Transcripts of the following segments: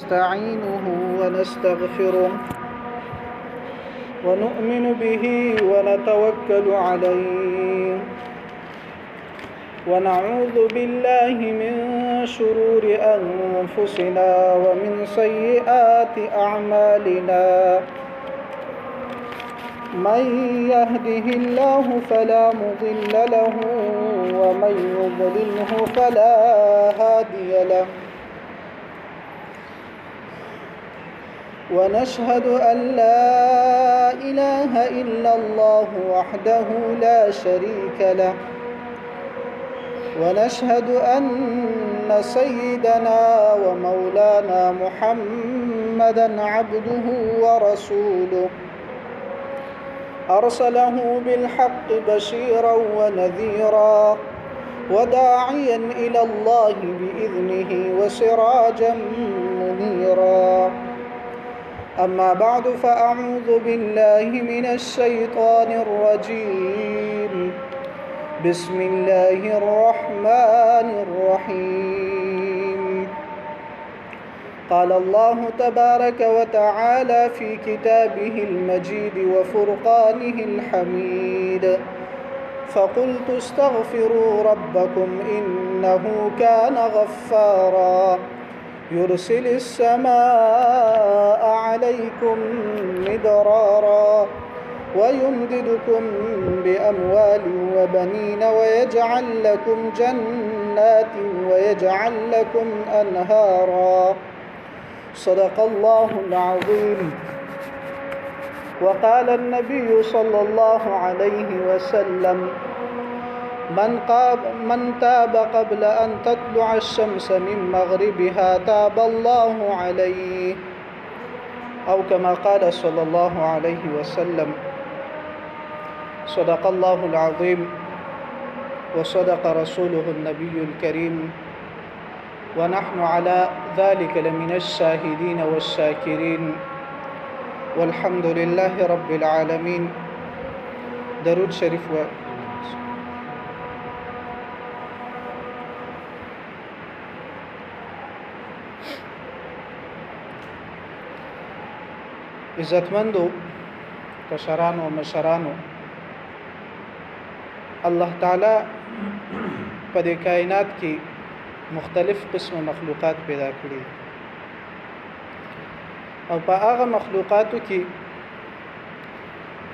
نستعينه ونستغفره ونؤمن به ونتوكل عليه ونعوذ بالله من شرور أنفسنا ومن سيئات أعمالنا من يهده الله فلا مضل له ومن يضلله فلا هادي له ونشهد أن لا إله إلا الله وحده لا شريك له ونشهد أن سيدنا ومولانا محمدا عبده ورسوله أرسله بالحق بشيرا ونذيرا وداعيا إلى الله بإذنه وسراجا منيرا أما بعد فأعوذ بالله من الشيطان الرجيم بسم الله الرحمن الرحيم قال الله تبارك وتعالى في كتابه المجيد وفرقانه الحميد فقلت استغفروا ربكم إنه كان غفارا يرسل السماء عليكم مدرارا ويمددكم بأموال وبنين ويجعل لكم جنات ويجعل لكم أنهارا صدق الله العظيم وقال النبي صلى الله عليه وسلم من تاب قبل أن تطلع الشمس من مغربها تاب الله عليه أو كما قال صلى الله عليه وسلم صدق الله العظيم وصدق رسوله النبي الكريم ونحن على ذلك لمن الشاهدين والشاكرين والحمد لله رب العالمين. درود شريف عزتمندو کشرانو و مشرانو، الله تعالی په دې کائنات کې مختلف قسم مخلوقات پیدا کړي او په هغه مخلوقاتو کې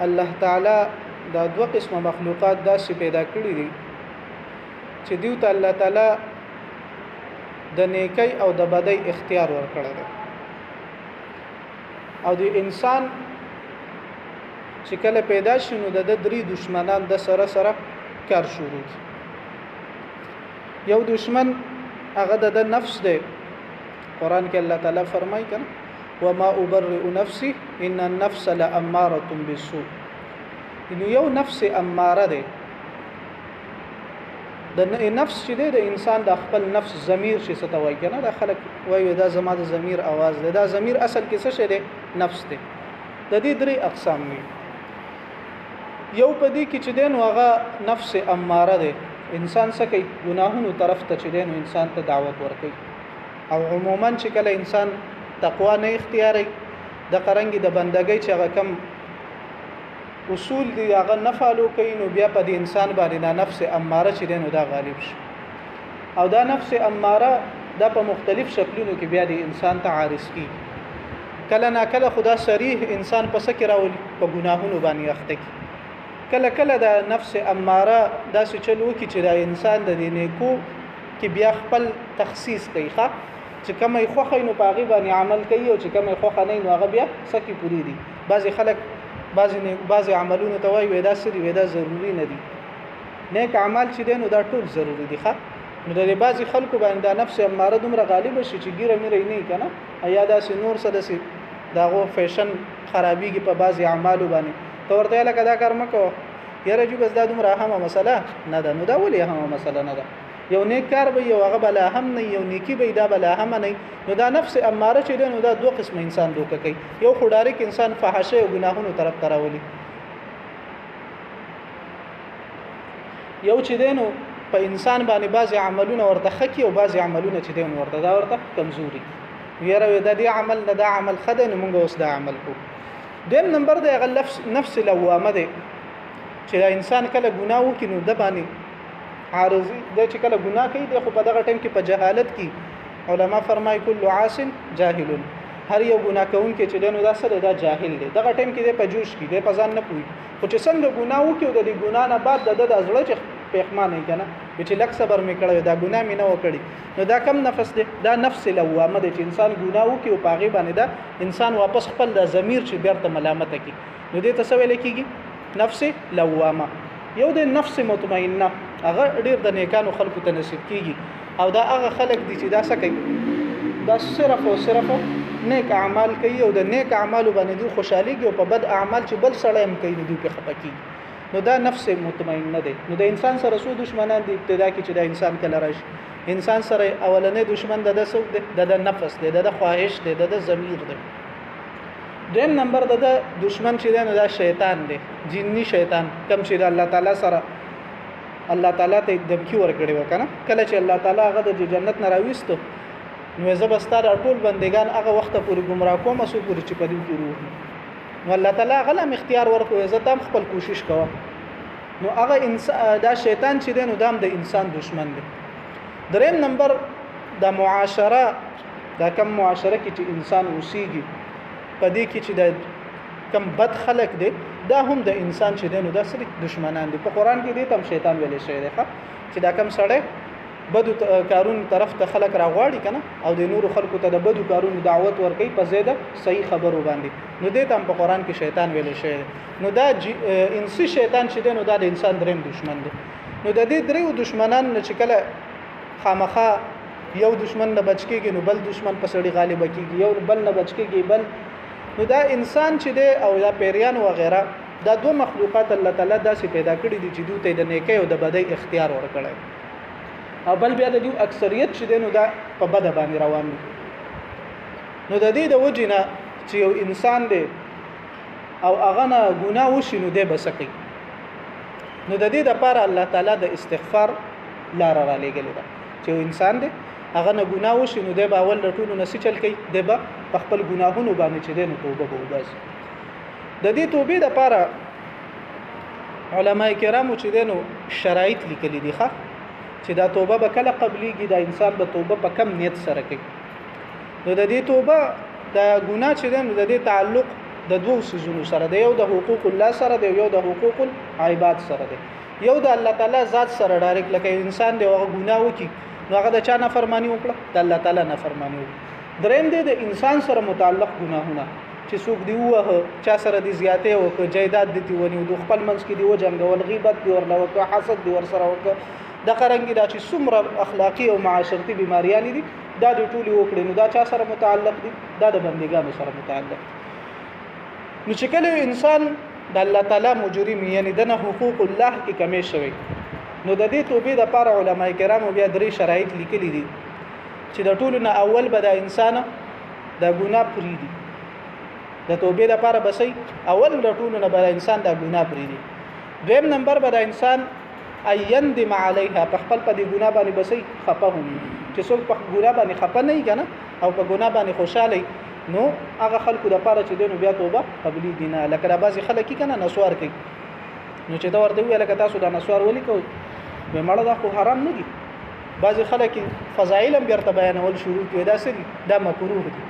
الله تعالی دا دوه قسم مخلوقات داسې پیدا کړي دي چې دیو ته الله تعالی د نیکی او د بدی اختیار ورکړی دی او د انسان چې کله پیدا شي نو د درې دشمنان د سره کار شروع کی. یو دشمن هغه د نفس دی. قران کې الله تعالی فرمایي کنه وما ابرئ نفسي ان النفس لاماره بالسوء. نو یو نفس اماره دی. د نفس چې دی د انسان د خپل نفس ضمیر شي ستوي کنه د خلک وایي دا زما د ضمیر आवाज دی. دا ضمیر اصل کې څه شی دی؟ نفس دی. د دې درې اقسام دي. یو پدې کې چې دین هغه نفس اماره دی. انسان څه کوي؟ ګناهونو طرف ته چې دین انسان ته دعوت ورکوي او عموما چې کله انسان تقوا نه اختیاري د قرنګي د بندګۍ چې هغه کم اصول دی هغه نه فالو کوي نو بیا په دې انسان باندې د نفس اماره چې دین دا غالب شي او دا نفس اماره د په مختلف شکلونو کې بیا د انسان ته عارض کی. کله نه کله خدا صریح انسان پس کې راولي په ګناهونو باندې اخته کی. کله کله د نفس اماره داسې چلو کی چې د انسان د نیکو کې بیا خپل تخصیص کوي ښه چې کومه خوخه نو پاغي باندې عمل کوي او چې کومه خوخه نه نو هغه بیا سکی پوری دي. بعضی خلک بعضی عملونه ته وایي ودا سری ودا ضروری نه دي. نیک اعمال چې دي نو دا ټول ضروری دي ښه. نو د بعضی خلکو باندې د نفس اماره دومره غالب شي چې ګیره مې نه کنه ایا دا نور څه دسي داغه فیشن خرابيږي په بعضی اعمالو باندې تو ورته لکه دا کار مکو یاره جو بس دا دومره اهمه مسله نه ده. نو دا ولې اهمه مسله نه ده؟ یو نیک کار به یو هغه بل اهم نه، یو نیکی به دا بل اهم نه. نو دا نفس اماره چې نو دا دوه قسم انسان دوکه کوي. یو خډارک انسان فحشه او ګناهونو طرف تراولي، یو چې دینو په انسان باندې بعضی عملونه ورته خکی او بعضی عملونه چې دین ورته دا ورته کمزوري. یره د دې عمل نه دا عمل خدای نو موږ اوس دا عمل کو. دیم نمبر د هغه نفس لوامه ده چې دا انسان کله ګناه وکړي نو د باندې عارضی د چې کله ګناه کوي د خو په دغه ټیم کې په جهالت کې علما فرمای کل عاص جاهل، هر یو ګناه کوونکی چې دنو دا سره دا جاهل دی، دغه ټیم کې د په جوش کې د په ځان نه پوي، خو چې څنګه ګناه وکړي د دې ګناه نه بعد د ازړه چې پېخمانه کنه چې لک صبر مې کړو دا ګناه مې نه وکړي، نو دا کم نفس دی، دا نفس لوامه دی چې انسان ګناه وکړي او پاغي باندې دا انسان واپس خپل د ضمیر چې بیرته ملامت کوي، نو دې ته څه ویل کېږي؟ نفس لوامه. یو د نفس مطمئنه هغه ډیر د نیکانو خلقو ته نصیب کیږي او دا هغه خلق دي چې دا څه کوي، دا صرف او صرف نیک اعمال کوي او د نیک اعمالو باندې دوی خوشحاليږي او په بد اعمال چې بل سړی هم کوي دوی په خپکی، نو دا نفس مطمئنه دی. نو د انسان سره څو دشمنان دي ابتدا کې چې د انسان کله راشي، انسان سره اولنې دشمن د څه دی؟ د نفس دی، د خواهش دی، د ضمیر دی. دیم نمبر د دشمن چې دی نو دا شیطان دی، جنی شیطان، کم چې د الله تعالی سره الله تعالی ته دمکی ورکړي وکنه، کله چې الله تعالی هغه د جنت نه راويستو نو زبستار ټول بندگان هغه وخت پورې گمراه کوم اسو پورې چې پدې کې روح، نو الله تعالی غلم اختیار ورکوي عزت هم خپل کوشش کوه، نو هغه انسان دا شیطان چې دی نو دام د انسان دشمن دی. دریم نمبر د معاشره، دا کم معاشره کې چې انسان اوسېږي پدې کې چې د کم بد خلق دی دا هم د انسان چې دی نو دا سره دشمنان دي. په قران کې دي تم شیطان ویلې شوی دی چې دا کم سړی بدو کارون طرف ته خلق راغواړي کنه او د نور خلقو ته د بدو کارون دعوت ورکوي په زیاده صحیح خبرو باندې، نو دې تم په قران کې شیطان ویلې شوی دی. نو دا انسي شیطان چې دی نو دا د انسان دریم دشمن دی. نو د دې دریو دشمنان چې کله خامخا یو دشمن نه بچ کېږي نو بل دشمن په سړی غالب کېږي، یو بل نه بچ کېږي بل، نو دا انسان چې دی او دا پیریان و غیره دا دو مخلوقات الله تعالی داسې پیدا کړي دي چې دوی ته د نیکی او د بدی اختیار ورکړي، او بل بیا د دوی اکثریت چې دی نو دا په بد باندې روان دي. نو د دې د وجنه چې یو انسان دی او هغه نه ګناه وشي نو دی بسقي، نو د دې لپاره الله تعالی د استغفار لار را لګلې ده چې یو انسان دی هغه نه ګناه وشي نو دی به اول ټولو نسی چل کوي، دی به خپل ګناهونو باندې چې دی نو توبه وباسي. د دې توبې لپاره علما کرامو چې دی نو شرایط لیکلي دي چې دا توبه به کله قبليږي، دا انسان به توبه په کم نیت سره کوي. نو د دې توبه د ګناه چې دی نو د دې تعلق د دوه سيزونو سره دی، یو د حقوق الله سره دی، یو د حقوق العباد سره دی. یو د الله تعالی ذات سره ډایرک لکه انسان دی او ګناه وکي نو هغه د چا نه فرمانی وکړه؟ د الله تعالی نه فرمانی وکړه. دریم دی د انسان سره متعلق ګناهونه چې څوک دی وه چا سره دی زیاته او جیدات دي ونیو د خپل منځ کې دی وجنګول، غیبت دی ورنه وکړه، حسد دی ور سره وکړه، د قرنګي دا چې څومره اخلاقی او معاشرتي بیماریان دي دا د ټولي وکړي، نو دا چا سره متعلق دي؟ دا د بندګانو سره متعلق. نو چې کله انسان د الله تعالی مجرم یعنی دنه حقوق الله کې کمی شوی نو د دې توبې د لپاره علما کرامو بیا درې شرایط لیکلي دي چې د ټولو نه اول به د انسان د ګناه پریدي، د توبې لپاره بسې اول د ټولو نه به انسان د ګناه پریدي. دویم نمبر به د انسان ايندم علیها په خپل په دې ګناه باندې بسې خپه وي، چې څوک په ګناه باندې خپه نه کنه او په ګناه باندې خوشاله نو هغه خلکو د لپاره چې دینو بیا توبه قبلي دینه، لکه دا بعضی خلک کنه نسوار کوي، نو چې دا ورته ویل لکه تاسو دا نسوار ولي کوي به مړه دا خو حرام نه دي. بعضی خلک فضایل هم بیرته بیانول شروع کوي دا سړي دا مکروه دي.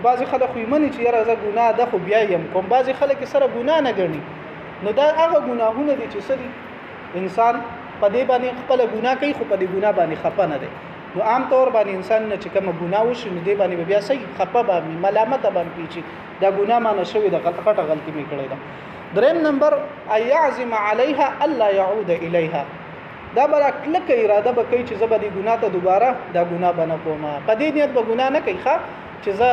بعضی خلک خو یمني چې یاره زه ګناه ده خو بیا یم کوم، بعضی خلک سره ګناه نه ګڼي، نو دا هغه ګناهونه دي چې سړي انسان په دې باندې خپل ګناه کوي خو په دې ګناه باندې خپه نه دی. نو عام طور باندې انسان نه چې کوم ګناه وشي نو دې باندې بیا صحیح خپه باندې ملامت باندې پیچي دا ګناه ما نشوي د غلطه غلطي می کړی دا. دریم نمبر ايعزم عليها الا يعود اليها، دا بل کلک اراده به کوي چې زبر دې ګناه ته دوباره دا ګناه بنه کومه، په دې نیت به ګناه نه کوي چې زه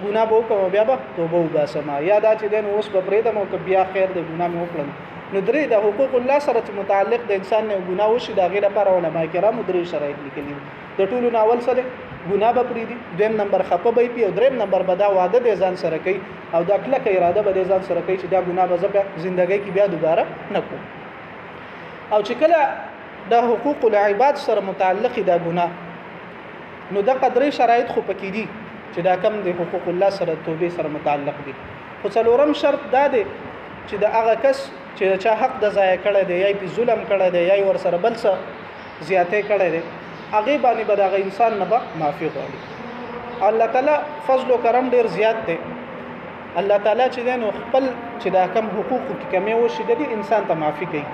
ګناه به وکم بیا به توبه وباسم، یا دا چې دین اوس به پرېدم او بیا خیر دې ګناه مې وکړم. نو درې د حقوق الله سره متعلق د انسان نه ګناه وشي دا غیر لپاره علماء کرامو درې شرایط لیکلي د ټولو ناول سره ګناه به پریدي، دویم نمبر خپه به پی او دریم نمبر به دا وعده د ځان سره کوي او دا کله کې اراده به د ځان سره کوي چې دا ګناه به زه ژوندۍ کې بیا دوباره نه کوم. او چې کله د حقوق العباد سره متعلق دا ګناه نو د قدرې شرایط خو پکې دي چې دا کم د حقوق الله سره توبې سره متعلق دي. خو څلورم شرط دا دی چې د هغه کس چې چا حق د ضایع کړی دی یا په ظلم کړی دی یا ور سره بل څه زیاتې کړی دی هغه باندې به دغه انسان نه به معافي غواړي. الله تعالی فضل او کرم ډیر زیات دی. الله تعالی چې دین خپل چې دا کم حقوق کې کمی وشي د انسان ته معافي کوي.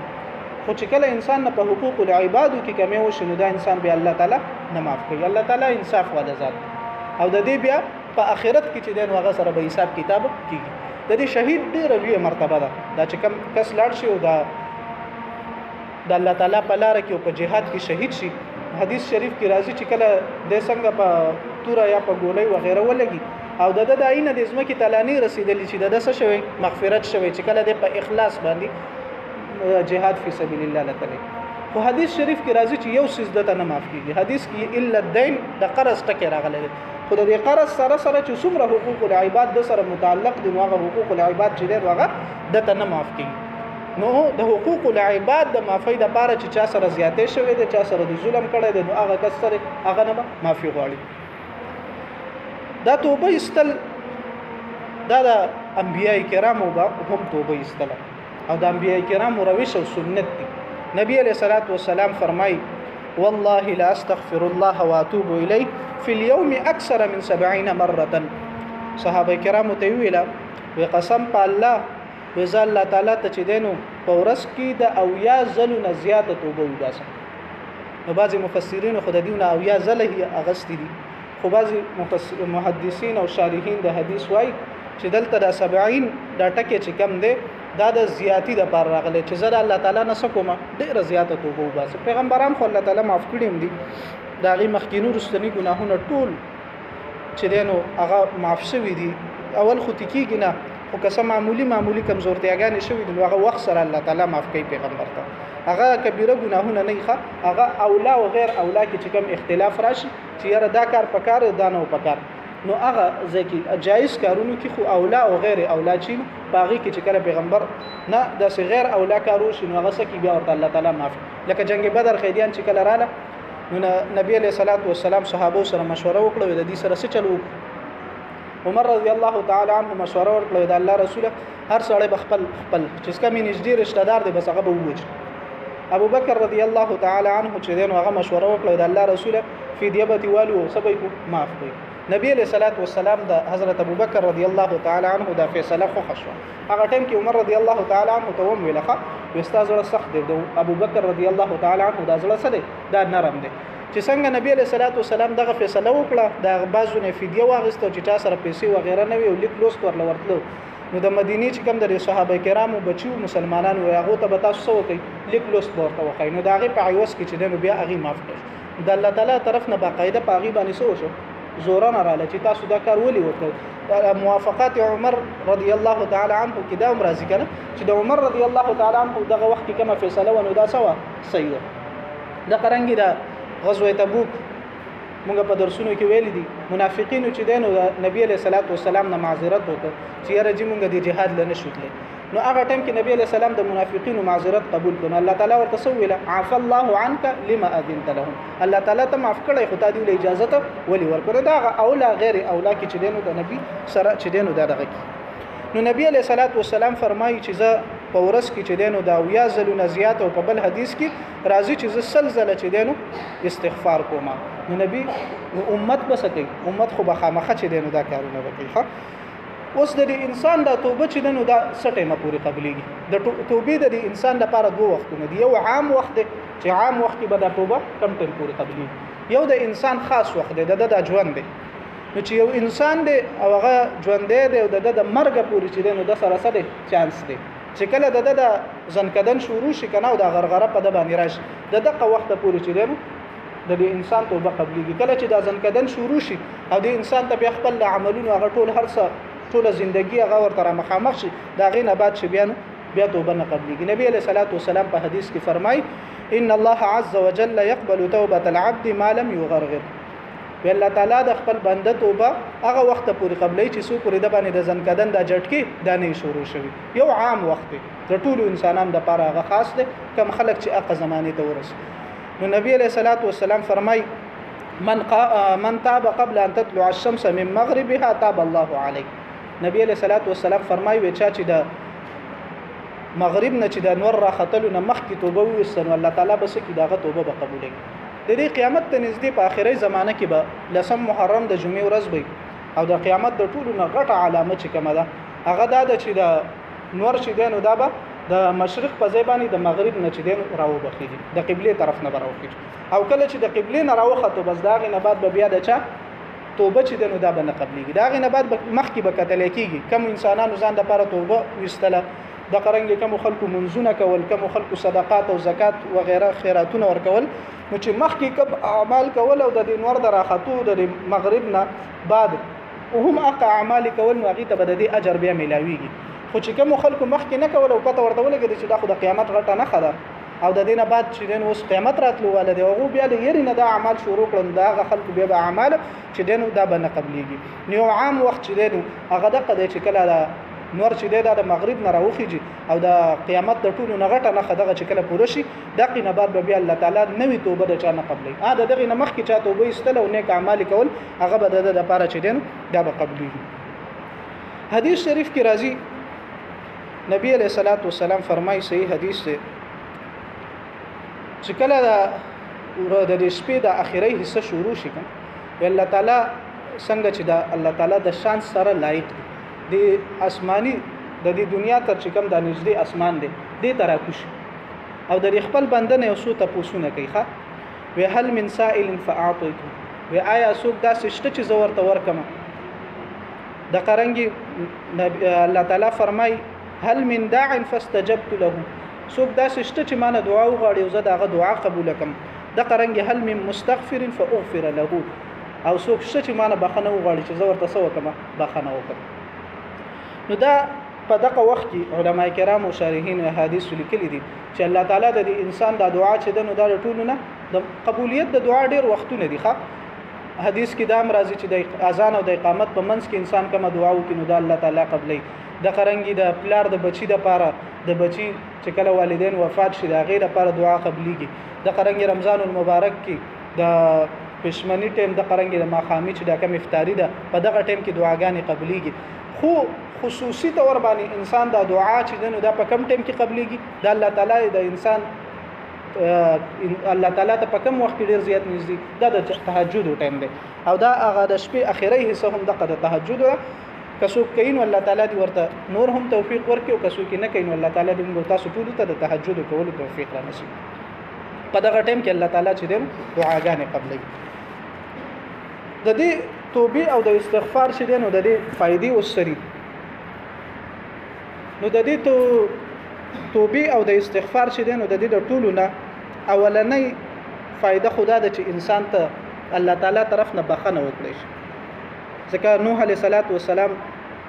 خو چې کله انسان نه په حقوق العباد کې کمی وشي نو دا انسان به الله تعالی نه معاف کوي. الله تعالی انصاف والا ذات او د دې بیا په آخرت کې چې دین هغه سره به حساب کتاب کیږي. د دې شهید ډیره لوی مرتبه ده. دا چې کم کس لاړ شي او دا د الله تعالی په لار کې او په جهاد کې شهید شي حدیث شریف کې راځي چې کله د څنګه په تور یا په ګولۍ وغیرہ ولګي او د داینه د ځمکې تلانی رسیدلی چې د څه شوی مغفرت شوی چې کله د په اخلاص باندې جهاد فی سبیل الله لته. خو حدیث شریف کې راځي چې یو سجده ته نه معاف کیږي. حدیث کې الا الدین د قرض ټکی راغلی دی. خو د قرض سره سره چې څومره حقوق العباد د سره متعلق دي نو هغه حقوق العباد چې دی هغه د ته نه معاف کیږي. نو د حقوق العباد د معافی د پاره چې چا سره زیاتې شوی دی چا سره د ظلم کړی دی نو هغه کس سره هغه نه معافي غواړي. دا توبه استل دا د انبیای کرامو به هم توبه استل او د انبیای کرامو روش او سنت دي. نبی علیہ الصلوۃ والسلام فرمای والله لا استغفر الله واتوب الیه فی اليوم اکثر من 70 مره. صحابه کرامو ته ویلا وی قسم په الله وزا الله تعالی ته چې دینو په ورځ کې د او یا زلونه زیاته توبه وباسه. نو بعضی مفسرین خود دیونه او یا زله هي اغستی دي. خو بعضی محدثین او شارحین د حدیث وای چې دلته د 70 دا ټکي چې کم دی دا د زیاتی د پر راغله چې زړه الله تعالی نه سکوما ډیره زیاته توبه وباسه. پیغمبران خو الله تعالی معاف کړي دي دا غي مخکینو رستنی ګناهونه ټول چې دینو هغه معاف شوي دي. اول خو تکیږي نه خو که معمولی کمزورتیاګانې شوي دي هغه وخت سره الله تعالی معاف کوي پیغمبر ته. هغه کبیره ګناهونه نه ښه هغه اولا او غیر اولا کې چې کوم اختلاف راشي چې یاره دا کار پکار دا نه پکار نو هغه ځکه جایز کارونو کې خو اولا او غیر اولا چې باغی کې چې کله پیغمبر نه د غیر اولا کارو شنو هغه سکی بیا ورته الله تعالی معاف. لکه جنگ بدر قیدیان چې کله رااله نو نبی علیہ الصلوۃ والسلام صحابه سره مشوره وکړه د دې سره څه چلو. عمر رضی الله تعالی عنہ مشوره ورکړه د الله رسول هر سړی بخپل چې څنګه مې نږدې رشتہ دار دی بس هغه به ووج. ابو بکر رضی الله تعالی عنہ چې دین هغه مشوره وکړه د الله رسول فدیه به دیوالو سبې کو معاف کړي. نبی علیہ الصلوۃ والسلام د حضرت ابو بکر رضی الله تعالی عنہ دا فیصله خو خشوه. هغه ټیم کې عمر رضی الله تعالی عنہ ته ویلخه استاد زړه سخت دی. ابو بکر رضی الله تعالی عنہ دا زړه سره دا نرم دی چې څنګه نبی علیہ الصلوۃ والسلام دغه فیصله وکړه د بازونه فدیه واغسته چې چا سره پیسې وغیرہ نه وی او لیک لوست ورلورتلو نو د مدینه چې کوم د صحابه کرامو بچو مسلمانانو هغه ته به تاسو وکړي لیک لوست ورته وکړي نو داغه په عوض کې چې دنو بیا هغه معاف کړي. د الله تعالی طرف نه باقاعده پاغي باندې شو زوران رااله چې تاسو دا کار ولي وکړئ. موافقات عمر رضی الله تعالی عنہ کې دا عمر راځي کنه چې د عمر رضی الله تعالی عنہ دغه وخت کې کومه فیصله ونه دا سوا صحیح ده. د قرانګي دا غزوه تبوک موږ په درسونو کې ویل دي منافقینو چې دینو نبی علیہ الصلوۃ والسلام نه معذرت وکړ چې یاره چې موږ د جهاد لنه شوتلې نو هغه ټیم کې نبی علیہ السلام د منافقینو معذرت قبول کړ. الله تعالی ورته سویل عفا الله عنك لما اذنت لهم. الله تعالی ته معاف کړی خو ته دی اجازه ته ولي ورکړه دا اولا غیر اولا کې چې دینو د نبی سره چې دینو دا دغه نو نبی علیہ الصلوۃ والسلام فرمایي چې زه په ورځ کې چې دینو دا ویا زلونه زیات او په بل حدیث کې راځي چې زه سلسله چې دینو استغفار کوم. نو نبی امت بسکه امت خو بخامخه چې دینو دا کارونه وکړي. ها اوس د انسان د توبه چې دنو دا سټه ما پوری قبليږي. د توبې د انسان لپاره دوه وختونه دي. یو عام وخت دی چې عام وخت کې به د توبه کم ټیم پوری قبليږي. یو د انسان خاص وخت دی د ژوند دی. نو چې یو انسان دی او هغه ژوند دی او د مرګ پوری چې دنو د سره سره چانس دی چې کله د ځنکدن شروع شي کنه او د غرغره په د باندې راشي د دغه وخت پوری چې دنو د انسان توبه قبليږي. کله چې د ځنکدن شروع شي او د انسان ته بیا خپل عملونه هغه ټول هرڅه ټول ژوندۍ هغه ورته مخامخ شي دا غینه بعد شي بیا توبه نه قبليږي. نبی علیہ الصلوۃ والسلام په حدیث کې فرمای ان الله عز وجل يقبل توبه العبد ما لم يغرغر. الله تعالی د خپل بنده توبه هغه وخت پورې قبلې چې سو پورې د باندې د ځنکدن د جټکی د نه شروع شوی. یو عام وخت دی د ټولو انسانانو لپاره هغه خاص دی کم خلک چې هغه زمانه ته ورس. نو نبی علیہ الصلوۃ والسلام فرمای من تاب قبل ان تطلع الشمس من مغربها تاب الله عليه. نبی علیہ الصلوۃ والسلام فرمایي چې د مغرب نه چې د نور را ختلو نه مخکې توبه وستنو الله تعالی بس کې داغه توبه به قبولې. د دې قیامت ته نږدې په آخري زمانه کې به لسم محرم د جمعې ورځ وي او د قیامت د ټولو نه غټه علامه چې کومه ده هغه دا ده چې د نور چې دینو دا به د مشرق په ځای باندې د مغرب نه چې دین راو بخیږي د قبله طرف نه راوخیږي او کله چې د قبله نه راوخته بس داغه نه بعد به بیا د چا توبه چې دینو دا به نه قبليږي داغه نه بعد مخکې به کتل کېږي کوم انسانانو ځان د لپاره توبه وستله د قرنګ کوم خلکو منځونه کول کوم خلکو صدقات او زکات و غیره خیراتونه ورکول نو چې مخکې کوم اعمال کول او د دې نور دراختو د مغرب نه بعد وهم اقع اعمال کول نو هغه ته به د اجر بیا ملاويږي خو چې کوم خلکو مخکې نه کول او پته ورته ولګي چې دا خو د قیامت غټه نه خده او د دینه بعد چې دین اوس قیامت راتلو ولده او بیا د یری نه د اعمال شروع کړي دا خلکو بیا به اعمال چې دین دا به نه قبليږي نو عام وخت چې دین هغه دغه چې کله نور چې د مغرب نه راوخیږي او د قیامت د ټولو نغټه نه خدغه چې کله پوره شي دغه نه بعد به الله تعالی نوې توبه د چا نه قبلې دغه نه مخکې چا توبه استله او نیک اعمال کول هغه به د لپاره چې دین دا به قبلې. حدیث شریف کې راځي نبی علیہ الصلوۃ والسلام فرمایي صحیح حدیث دی چې کله د شپې د اخیری حصہ شروع شي کنه الله تعالی څنګه چې د الله تعالی د شان سره لایق دی آسمانی د دې دنیا تر چې کوم د نږدې اسمان دی دې تر کوش او د خپل بنده نه اوسو ته پوښتنه کوي ښا وی هل من سائل فاعطيته وی آیا څوک دا سشته چې زور ته ورکم د قرنګي الله تعالی فرمای هل من داع فاستجبت له څوک دا سشته چې مانه دعا وغواړي او زه داغه دعا قبول کړم د قرنګي هل من مستغفر فاغفر له او څوک چې مانه بخنه وغواړي چې زور ته سو کما بخنه وکړم. نو دا په دغه وخت کې علما کرام او شارحین احادیث لیکلي دي چې الله تعالی د انسان د دعا چې د نو د ټولو نه د قبولیت د دعا ډیر وختونه دي ښه حدیث کې دا مرضی چې د اذان او د اقامت په منځ کې انسان کوم دعا وکړي نو د الله تعالی قبلې د قرنګي د پلار د بچی د پاره د بچی چې کله والدین وفات شي د غیر لپاره دعا قبليږي د قرنګي رمضان المبارک کې د پښمنی ټیم د قرنګي د ماخامي چې د کم افطاری ده په دغه ټیم کې دعاګانې قبليږي خو خصوصي تور باندې انسان دا دعا چې دنو دا په کم ټیم کې قبليږي د الله تعالی د انسان الله تعالی ته په کم وخت ډیر زیات نږدې دا د تهجد ټیم دی او دا هغه د شپې اخیری حصہ هم د تهجد کسو کین الله تعالی دی ورته نور هم توفیق ورکړي او کسو کې نه کین الله تعالی دې موږ تاسو ټول ته د تهجد کولو توفیق را نصیب په دغه ټیم کې الله تعالی چې دې دعاګانې قبلې د دې توبه او د استغفار چې دې نو د دې فائدې اوسري نو د دې توبه او د استغفار چې دې نو د دې د ټولو نه اولنۍ فائدہ خدا د چې انسان ته الله تعالی طرف نه بخنه وکړي ځکه نوح علیه السلام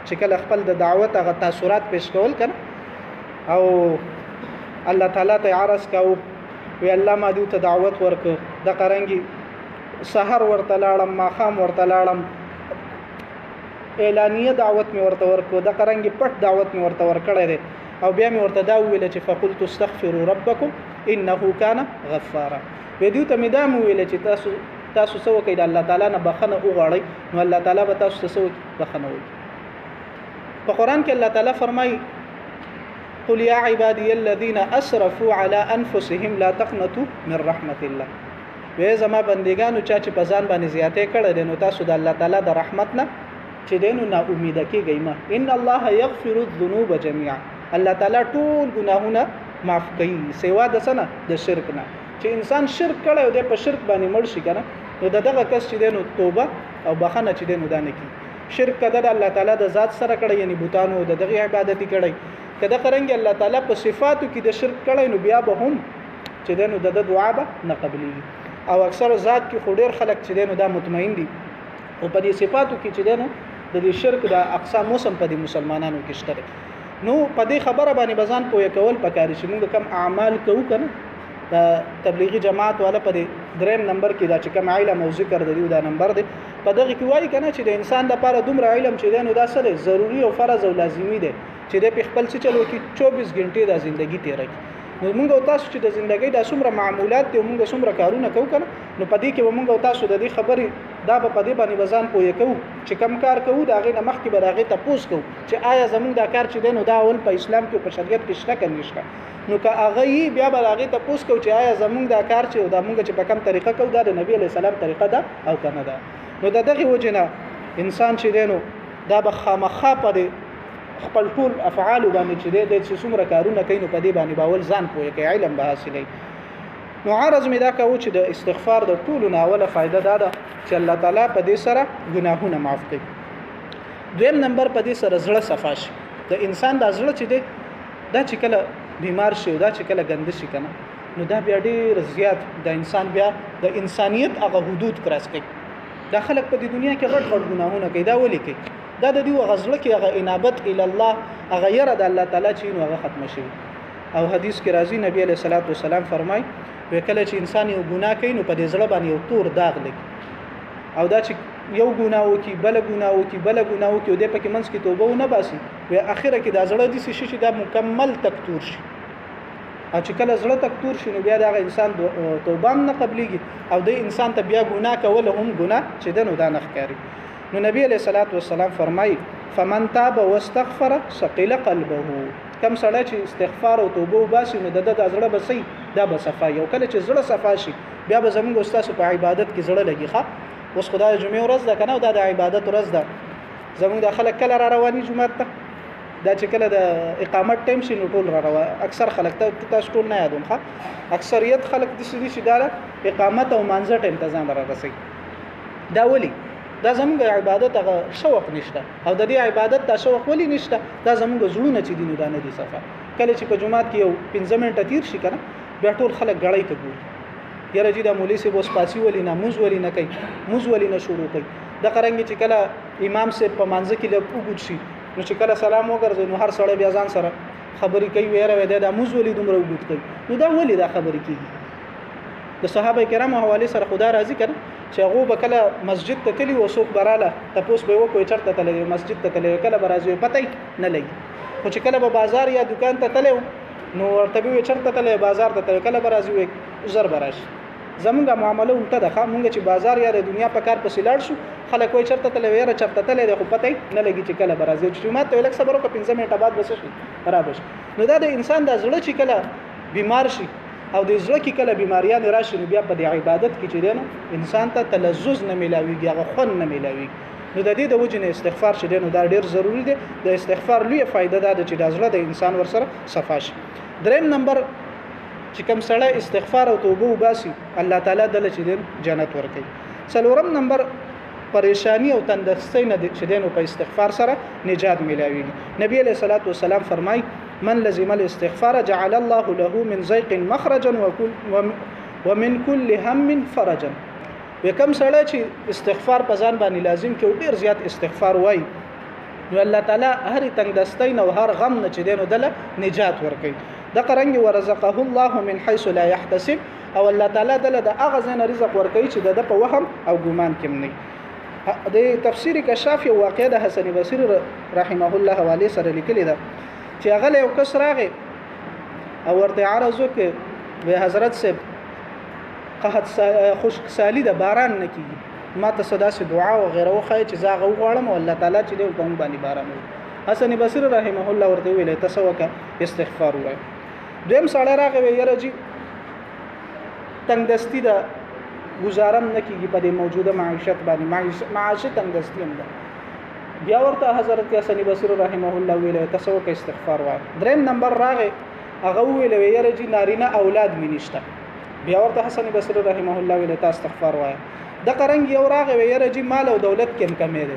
چې کله خپل د دعوت هغه تاثیرات پیش کول کړه او الله تعالی ته عرض کاو وی الله ما دې ته دعوت ورک د قرنګي سحر ورته لاړم ماخام ورته لاړم اعلانیه دعوت می ورته ورکو د قرنګي پټ دعوت می ورته ورکړی دی او بیا می ورته دا ویل چې فقلت استغفروا ربکم انه کان غفارا وی دې ته می دا ویل چې تاسو سو کوي د الله تعالی نه بخنه وغواړي نو الله تعالی به تاسو سو بخنه وي. په قران کې الله تعالی فرمایي قل يا عبادي الذين اسرفوا على انفسهم لا تقنطوا من رحمت الله وې زما بندګانو چې په ځان باندې زیاتې کړي دي نو تاسو د الله تعالی د رحمت نه چې دینو نا امید کېږئ ما ان الله يغفر الذنوب جميعا الله تعالی ټول ګناهونه معاف کوي سوا د سنه د شرک نه چې انسان شرک کړي او د په شرک باندې مړ شي کنه نو دغه کس چې دینو توبه او بخنه چې دینو دانه کی شرک کده د الله تعالی د ذات سره کړي یعنی بوتانو د دغه عبادت کړي کده قرنګ الله تعالی په صفاتو کې د شرک کړي نو بیا به هم چې دینو د دعا به نه قبليږي او اکثر ذات کې خډیر خلک چې دینو دا مطمئن دي او په دې صفاتو کې چې دینو د شرک د اقسام موسم په دې مسلمانانو کې شته نو په دې خبره باندې بزان پوهه کول پکاري چې موږ کم اعمال کوو کنه د تبلیغي جماعت والا په دریم نمبر کې دا چې کوم علم او ذکر د دې دا نمبر دی په دغه کې وایي کنه چې د انسان لپاره دومره علم چې دینو دا سره ضروری او فرض او لازمی دی چې د خپل څه چلو کې 24 غنټې د ژوندۍ تیرې نو موږ او تاسو چې د ژوندۍ د څومره معمولات دي موږ څومره کارونه کوو کنه نو پدې کې موږ او تاسو د دې خبرې دا په پدې باندې وزن پوي کوو چې کم کار کوو دا غي نه مخکې به دا غي تاسو کوو چې آیا زموږ دا کار چې دینو دا اول په اسلام کې په شریعت کې شته کنه نشته نو که هغه بیا به هغه تاسو کوو چې آیا زموږ دا کار چې دا موږ چې په کوم طریقه کوو دا د نبی علی سلام طریقه ده او کنه ده نو دغه وجنه انسان چې دینو دا به خامخا په خپل ټول افعال باندې چې د څومره کارونه کوي نو په دې باندې باول ځان پوهه کوي علم به حاصلې نو عرض مې دا کوي چې د استغفار د ټولو نه اوله فائدہ دا ده چې الله تعالی په دې سره ګناهونه معاف کوي دویم نمبر په دې سره زړه صفا شي د انسان د زړه چې دی دا چې کله بیمار شي دا چې کله ګنده شي کنه نو دا بیا ډېر زیات د انسان بیا د انسانیت هغه حدود کراس کوي دا خلک په دې دنیا کې غټ غټ ګناهونه کوي دا ولي کوي دا د دې غزله کې هغه انابت ال الله هغه یره د الله تعالی چې نو هغه ختم شي او حدیث کې راځي نبی علیہ الصلوۃ والسلام فرمای وکله چې انسان یو ګناه کوي نو په دې زړه باندې یو تور داغ لګي او دا چې یو ګناه وکي بل ګناه وکي بل ګناه وکي د پکې منځ کې توبه ونه باسي و اخره کې دا زړه دي شي دا مکمل تکتور شي او چې کله زړه تکتور شي نو بیا دا انسان توبه نه قبليږي او د انسان ته بیا ګناه کول هم ګناه چې دنو دا نه ښکاري نو نبی علیہ الصلوۃ والسلام فرمای فمن تاب واستغفر ثقل قلبه کم سړی چې استغفار او توبه وباسي نو د زړه بسي دا به صفای او کله چې زړه صفا شي بیا به زموږ استاد په عبادت کې زړه لګي ښه اوس خدای جمعه ورځ ده کنه دا د عبادت ورځ ده زموږ د خلک کله را رواني جمعه ته دا چې کله د اقامت ټیم شي نو ټول را روان اکثر خلک ته تاسو ټول نه یادوم ښه اکثریت خلک د سړي چې دا اقامت او مانځه ټیم تنظیم را رسي دا ولي دا زموږ عبادت هغه شوق نشته او د دې عبادت دا شوق ولې نشته دا زموږ زړونه چې دینو دا نه دي صفه کله چې په جمعات کې یو 15 منټه تیر شي کنه بیا ټول خلک غړای ته ګوري یاره چې دا مولوی سي بوس پاسي ولې نه موز ولې نه کوي موز ولې نه شروع کوي د قرنګ چې کله امام سے په مانځ کې له وګد شي نو چې کله سلام وګرځي نو هر سړی بیا ځان سره خبرې کوي ویره وې دا موز ولې دومره وګد کوي نو دا ولې دا خبرې کوي د صحابه کرامو حواله سره خدا راضي کړه چې هغه به کله مسجد ته تلی وسوک براله تاسو به وکوي چرته تللی مسجد ته تللی کله برازوي پته نه لګي خو چې کله به بازار یا دکان ته تللی نو ورته به چرته تللی بازار ته تللی کله برازوي زر براش زمونږه معاملې اونته ده مونږ چې بازار یا د دنیا په کار پسې لاړ شو خلک وای چرته تللی یا چرته تللی خو پته نه لګي چې کله برازوي چې ماته ولک صبر وکړه 15 منټه بعد بس شي برابر نو دا د انسان د زړه چې کله بیمار شي او د زړه کې کله بیماریان راشي نو بیا په د عبادت کې چې دینو انسان ته تلذذ نه ملاويږي هغه خون نه ملاويږي نو د دې د وجه نه استغفار چې دینو دا ډیر ضروری دی د استغفار لوی فائدہ ده چې د زړه د انسان ورسره صفا شي دریم نمبر چې کوم سړی استغفار او توبه وباسي الله تعالی دله چې دین جنت ورکړي څلورم نمبر پریشانی او تندرستۍ نه چې دینو په استغفار سره نجات ملاويږي نبی علیہ الصلوۃ والسلام فرمای من لزم الاستغفار جعل الله له من ضيق مخرجا ومن كل هم فرجا وکم سړی چې استغفار په ځان باندې لازم کې ډیر زیات استغفار وای نو الله تعالی هر تنگ دستین او هر غم نه چې دینو دله نجات ورکړي د قرنګ ورزقه الله من حيث لا يحتسب او الله تعالی دله د اغه زنه رزق ورکړي چې د په وهم او ګمان کې نه د تفسیر کشاف یو واقعه د حسن بصری رحمه الله حواله سره لیکلی ده چې هغه یو کس راغی او ورته عرض وکړ به حضرت صاحب قحط خشک سالی د باران نه کیږي ما ته صدا سي دعا او غیره وخی چې زاغه وغواړم او الله تعالی چې دې کوم باندې باران وي حسن بصری رحمه الله ورته ویل تاسو وکړه استغفار وای دویم ساړه راغی یره جی تنگ دستی ده گزارم نکیږي په دې موجوده معیشت باندې معیشت تنگ دستی هم ده بیا ورته حضرت حسن بصری رحمه الله ویل تاسو وکړه استغفار وای دریم نمبر راغی هغه ویل یره جی نارینه اولاد مې نشته بیا ورته حسن بصری رحمه الله ویل تاسو استغفار وای د قرنګ یو راغی یره جی مال او دولت کم کمې ده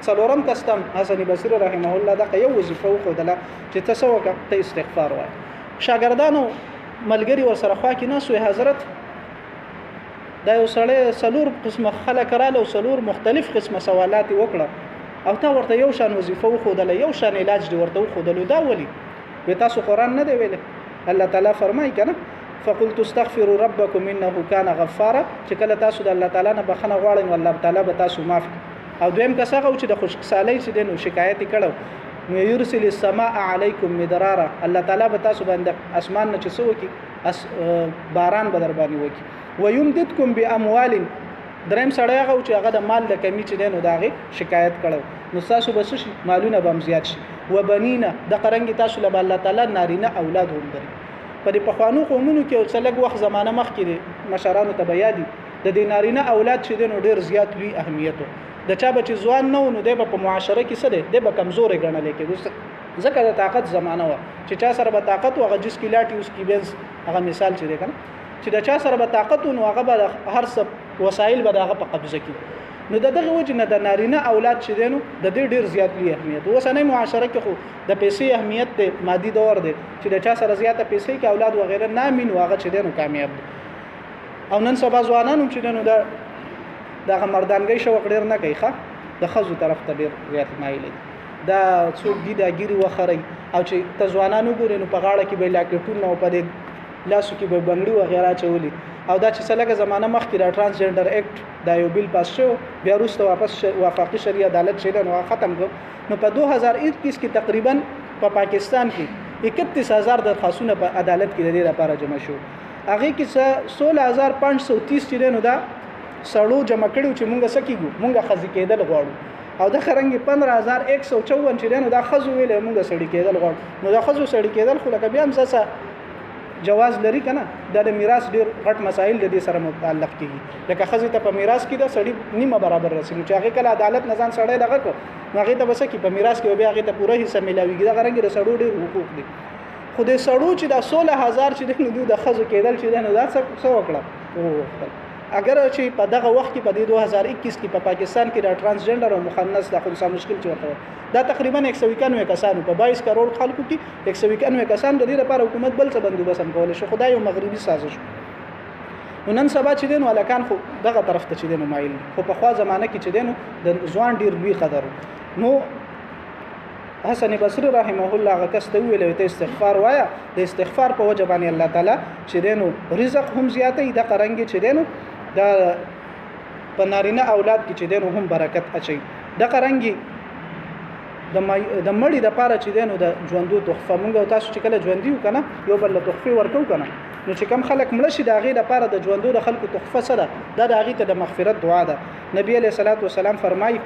څلورم کستم حسن بصری رحمه الله د یو وظیفه خو دله چې تاسو وکړه ته استغفار وای شاګردانو ملګری ورسره خوا کې نسوي حضرت دا یو سړی سلور قسمه خلک رااله او سلور مختلف قسمه سوالات وکړه او تا ورته یو شان وظیفه خو دله یو شان علاج دی ورته خو دله دا ولي و تاسو قران نه دی ویل الله تعالی فرمایي کنه فقلت استغفروا ربكم انه كان غفارا چې کله تاسو د الله تعالی نه بخنه غواړئ نو الله تعالی به تاسو معاف او دویم کسه چې د خوشحالي چې دنو شکایت کړو يرسل السماء عليكم مدرارا الله تعالی به تاسو باندې اسمان نه چسو کی باران بدر باندې وکي ويمددكم باموال دریم سړی هغه چې هغه د مال د کمی چې دینو داغه شکایت کړو نو تاسو بس شي مالونه بم زیات شي وبنینا د قرنګ تاسو له الله تعالی نارینه اولاد هم دري په دې پخوانو قومونو کې څلګ وخت زمانه مخکې مشرانو ته بیادي د دې نارینه اولاد چې دینو ډیر زیات لوی اهمیت د چا بچ ځوان نو د په معاشره کې څه دی د به کمزوري ګڼل کېږي ځکه د طاقت زمانه و چې چا سره به طاقت او هغه جس کې لاټي اوس کې بنز هغه مثال چې دی کنه چې د چا سره به طاقت نو هغه به هر څه وسایل به هغه په قبضه کې نو دغه وجه نه د نارینه اولاد چې دینو د دې ډیر زیات لوی اهمیت اوسنۍ معاشره کې خو د پیسې اهمیت دی مادي دور دی چې د چا سره زیاته پیسې کې اولاد وغیرہ نامین واغه چې دینو کامیاب دي او نن سبا ځوانانو چې دینو دغه مردانګي شوق ډیر نه کوي ښه د خزو طرف ته ډیر زیات مایل دي دا څوک دي د ګيري وخري او چې تزوانانو ګوري نو په غاړه کې به لاکټون نو په لاسو کې به بنگړي وغیرہ چولي او دا چې څلګه زمانہ مخکې د ترانسجنډر اکټ دا یو بیل پاس شو بیا وروسته واپس وفاقي شریعه عدالت شیل نو ختم کو نو په 2021 کې تقریبا په پاکستان کې 31000 درخواستونه په عدالت کې د دې لپاره جمع شو هغه کې 16530 چې نو دا سړو جمع کړو چې مونږه سکیګو مونږه خزي کېدل غواړو او د خرنګي 15154 چې نو دا خزو ویلې مونږه سړی کېدل غواړو نو دا خزو سړی کېدل خو لکه بیا هم څه جواز لري کنه د میراث ډیر غټ مسائل د دې سره متعلق کیږي لکه خزي ته په میراث کې د سړی نیمه برابر رسېږي چې هغه کله عدالت نظام سړی دغه کو هغه ته بس کې په میراث کې بیا هغه ته پوره حصہ ملاويږي دا غرنګ د سړو ډیر حقوق دي خو د سړو چې د 16000 چې د خزو کېدل چې نو دا څه وکړه اگر چې په دغه وخت کې په 2021 کې په پاکستان کې د ترانسجنډر او مخنث د خنثی مشکل چورته دا تقریبا 191 کسانو په 22 کروڑ خلکو کې 191 کسان د دې لپاره حکومت بل څه بندوبست کول شي خدای یو مغربي سازش نن سبا چې دین ولکان خو دغه طرف ته چې دین مایل خو په خوا زمانه کې چې دین د ځوان ډیر لوی قدر نو حسن بصری رحمه الله غکسته ویل ته استغفار وایا د استغفار په وجه باندې الله تعالی چې دینو رزق هم زیاتې د قرنګ چې دینو دا په نارینه اولاد کې چې دینو هم برکت اچي د قرنګي د مړی د پاره چې دینو د ژوندو تحفه مونږ تاسو چې کله ژوندیو کنه یو بل تحفه ورکو کنه نو چې کم خلک مړ شي د هغه لپاره د ژوندو د خلکو تحفه سره د هغه ته د مغفرت دعا ده نبی علیہ الصلوۃ والسلام فرمایي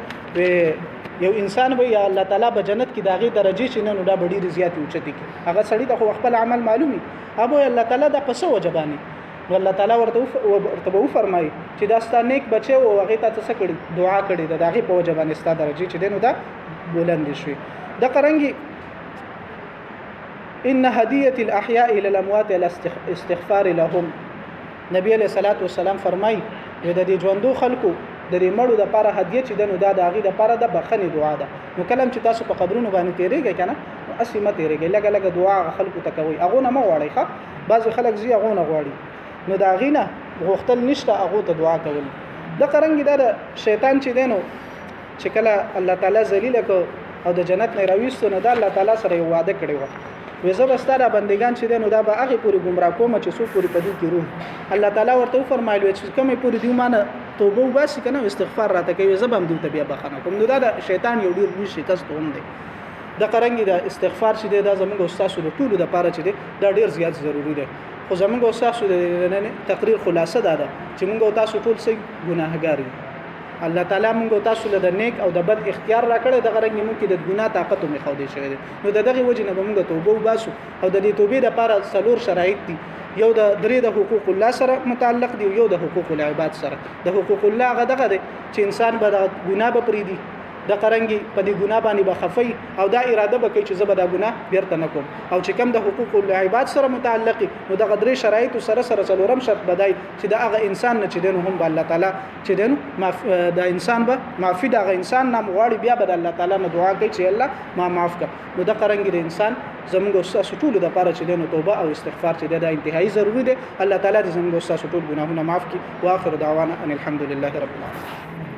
یو انسان به یا الله تعالی په جنت کې د هغه درجه چې نن دا ډېر زیات اوچتي کی هغه سړی د خپل عمل معلومي ابو الله تعالی د پسو وجبانی نو الله تعالی ورته فرمایي چې دا ستاسو نیک بچي او هغه ته څه کړي دعا کړي د هغه په وجبانی ستاسو درجه چې دینو دا بلند شي د قرنګي ان هديه الاحياء الى الاموات الاستغفار لهم نبی علیہ الصلوۃ والسلام فرمایي د دې ژوندو خلکو د دې مړو د لپاره هدیه چې دنو دا د هغه د لپاره د بخښنې دعا ده نو کلم چې تاسو په قبرونو باندې تیریږئ کنه اسی مت تیریږئ لګه لګه دعا خلکو ته کوي هغه نه مغواړي ښه بعض خلک زی هغه نه غواړي نو دا غینه غوښتل نشته هغه ته دعا کول د قرنګ د شیطان چې دینو چې کله الله تعالی ذلیل کو او د جنت نه راويستو نو د الله تعالی سره یو وعده کړی و وې زبستاره بندگان چې دینو دا به هغه پوری گمراه کوم چې څو پوری پدې کې روح الله تعالی ورته فرمایلی چې کومه پوری دی مانه توبه وباسي کنه استغفار راته کوي زبم دوی ته بیا بخنه کوم نو دا د شیطان یو ډیر لوی شکست هم دی د قرنګي د استغفار چې دی دا زموږ استاد د ټولو د پاره چې دی دا ډیر زیات ضروری دی خو زموږ استاد د تقریر خلاصه ده چې موږ تاسو ټول سي ګناهګار یو الله تعالی موږ تاسو له نیک او د بد اختیار راکړی د غرنګ موږ کې د ګناه طاقت هم خو دې شوی نو دغه وجه نه موږ توبه وباسو او د دې توبې لپاره څلور شرایط دي یو د درې د حقوق الله سره متعلق دي یو د حقوق العباد سره د حقوق الله غدغه دي چې انسان به د ګناه به پریدي د قرنګي په دې ګناه باندې بخفي او دا اراده به کوي چې زه به دا ګناه بیرته نه کوم او چې کم د حقوق العباد سره متعلق نو د غدري شرایط سره څلورم شرط بدای چې دا هغه انسان نه چې دین هم الله تعالی چې دین د انسان به معافي دا هغه انسان نام غواړي بیا به الله تعالی نه دعا کوي چې الله ما معاف کړه نو د قرنګي د انسان زموږ استاد ټول د لپاره چې دین توبه او استغفار چې دا انتهایی ضروری دی الله تعالی دې زموږ استاد ټول ګناهونه معاف کړي واخر دعوانا ان الحمد لله رب العالمين